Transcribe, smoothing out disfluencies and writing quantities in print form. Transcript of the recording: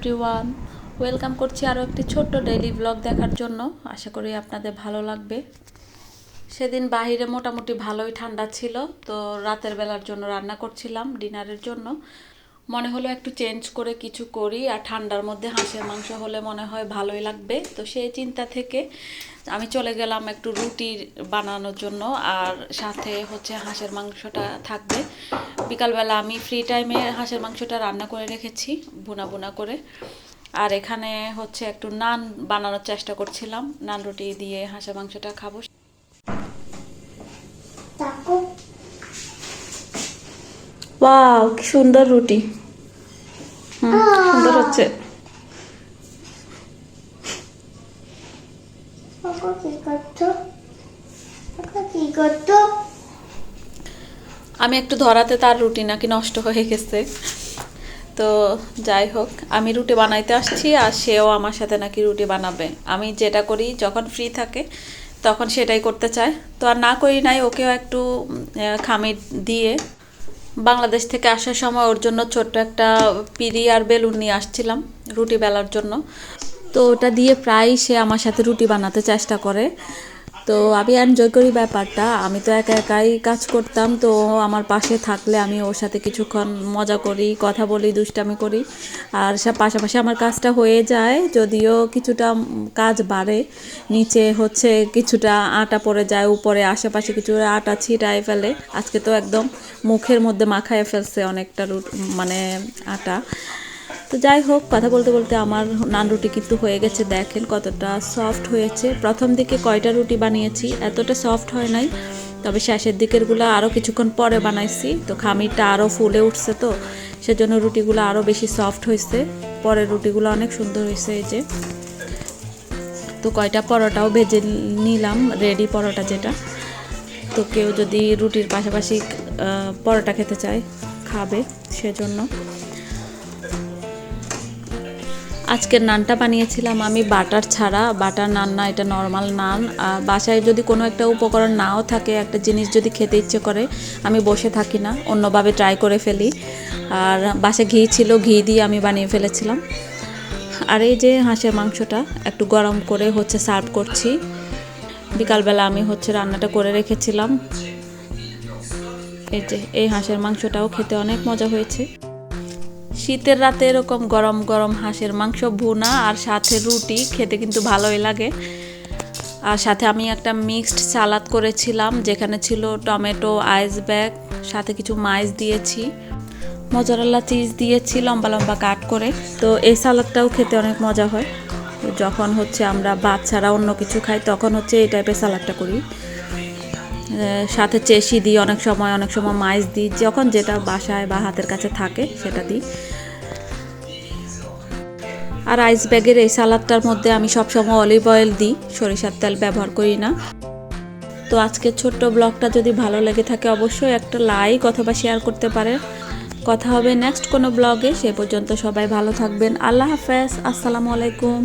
Everyone, welcome করছি আরও একটি ছোট্ট ডেইলি ব্লগ দেখার জন্য। আশা করি আপনাদের ভালো লাগবে। সেদিন বাহিরে মোটামুটি ভালোই ঠান্ডা ছিল, তো রাতের বেলার জন্য রান্না করছিলাম ডিনারের জন্য। মনে হলো একটু চেঞ্জ করে কিছু করি, আর ঠান্ডার মধ্যে হাঁসের মাংস হলে মনে হয় ভালোই লাগবে। তো সেই চিন্তা থেকে আমি চলে গেলাম একটু রুটি বানানোর জন্য, আর সাথে হচ্ছে হাঁসের মাংসটা থাকবে। বিকালবেলা আমি ফ্রি টাইমে হাঁসের মাংসটা রান্না করে রেখেছি ভুনা ভুনা করে। আর এখানে হচ্ছে একটু নান বানানোর চেষ্টা করছিলাম, নান রুটি দিয়ে হাঁসের মাংসটা খাবো। ওয়াও, কি সুন্দর রুটি। সুন্দর হচ্ছে। আমি একটু ধরাতে তার রুটি নাকি নষ্ট হয়ে গেছে। তো যাই হোক, আমি রুটি বানাইতে আসছি, আর সেও আমার সাথে নাকি রুটি বানাবে। আমি যেটা করি যখন ফ্রি থাকে তখন সেটাই করতে চায়, তো আর না করি নাই। ওকেও একটু খামির দিয়ে বাংলাদেশ থেকে আসার সময় ওর জন্য ছোট্ট একটা পিড়ি আর বেলুন নিয়ে আসছিলাম রুটি বেলার জন্য। তো ওটা দিয়ে প্রায় সে আমার সাথে রুটি বানাতে চেষ্টা করে। তো আমি এনজয় করি ব্যাপারটা। আমি তো একা একাই কাজ করতাম, তো আমার পাশে থাকলে আমি ওর সাথে কিছুক্ষণ মজা করি, কথা বলি, দুষ্টামি করি। আর সে পাশাপাশি আমার কাজটা হয়ে যায়, যদিও কিছুটা কাজ বাড়ে। নিচে হচ্ছে কিছুটা আটা পড়ে যায়, উপরে আশেপাশে কিছু আটা ছিটায় ফেলে। আজকে তো একদম মুখের মধ্যে মাখায় ফেলছে অনেকটা মানে আটা। তো যাই হোক, কথা বলতে বলতে আমার নান রুটি কিন্তু হয়ে গেছে। দেখেন কতটা সফট হয়েছে। প্রথম দিকে কয়টা রুটি বানিয়েছি এতটা সফট হয় নাই, তবে শেষের দিকেরগুলো আরও কিছুক্ষণ পরে বানাইছি, তো খামিরটা আরও ফুলে উঠছে, তো সেজন্য রুটিগুলো আরও বেশি সফট হয়েছে। পরের রুটিগুলো অনেক সুন্দর হয়েছে। এই যে, তো কয়টা পরোটাও ভেজে নিলাম, রেডি পরোটা যেটা। তো কেউ যদি রুটির পাশাপাশি পরোটা খেতে চায় খাবে, সেজন্য। আজকের নানটা বানিয়েছিলাম আমি বাটার ছাড়া, বাটার নান না, এটা নর্মাল নান। বাসায় যদি কোনো একটা উপকরণ নাও থাকে, একটা জিনিস যদি খেতে ইচ্ছে করে, আমি বসে থাকি না, অন্যভাবে ট্রাই করে ফেলি। আর বাসায় ঘি ছিল, ঘি দিয়ে আমি বানিয়ে ফেলেছিলাম। আর এই যে হাঁসের মাংসটা একটু গরম করে হচ্ছে সার্ভ করছি। বিকালবেলা আমি হচ্ছে রান্নাটা করে রেখেছিলাম। এই যে এই হাঁসের মাংসটাও খেতে অনেক মজা হয়েছে। শীতের রাতে এরকম গরম গরম হাঁসের মাংস ভুনা আর সাথে রুটি খেতে কিন্তু ভালোই লাগে। আর সাথে আমি একটা মিক্সড সালাদ করেছিলাম, যেখানে ছিল টমেটো, আইসব্যাগ, সাথে কিছু মাইস দিয়েছি, মোজারেলা চিজ দিয়েছি লম্বা লম্বা কাট করে। তো এই সালাদটাও খেতে অনেক মজা হয়। যখন হচ্ছে আমরা ভাত ছাড়া অন্য কিছু খাই, তখন হচ্ছে এই টাইপের সালাদটা করি। সাথে চেশি দিই, অনেক সময় মাইস দিই, যখন যেটা বাসায় বা হাতের কাছে থাকে সেটা দিই। আর আইস ব্যাগের এই সালাদটার মধ্যে আমি সবসময় অলিভ অয়েল দিই, সরিষার তেল ব্যবহার করি না। তো আজকের ছোট্ট ব্লগটা যদি ভালো লেগে থাকে, অবশ্যই একটা লাইক অথবা শেয়ার করতে পারেন। কথা হবে নেক্সট কোনো ব্লগে। সে পর্যন্ত সবাই ভালো থাকবেন। আল্লাহ হাফেজ, আসসালামু আলাইকুম।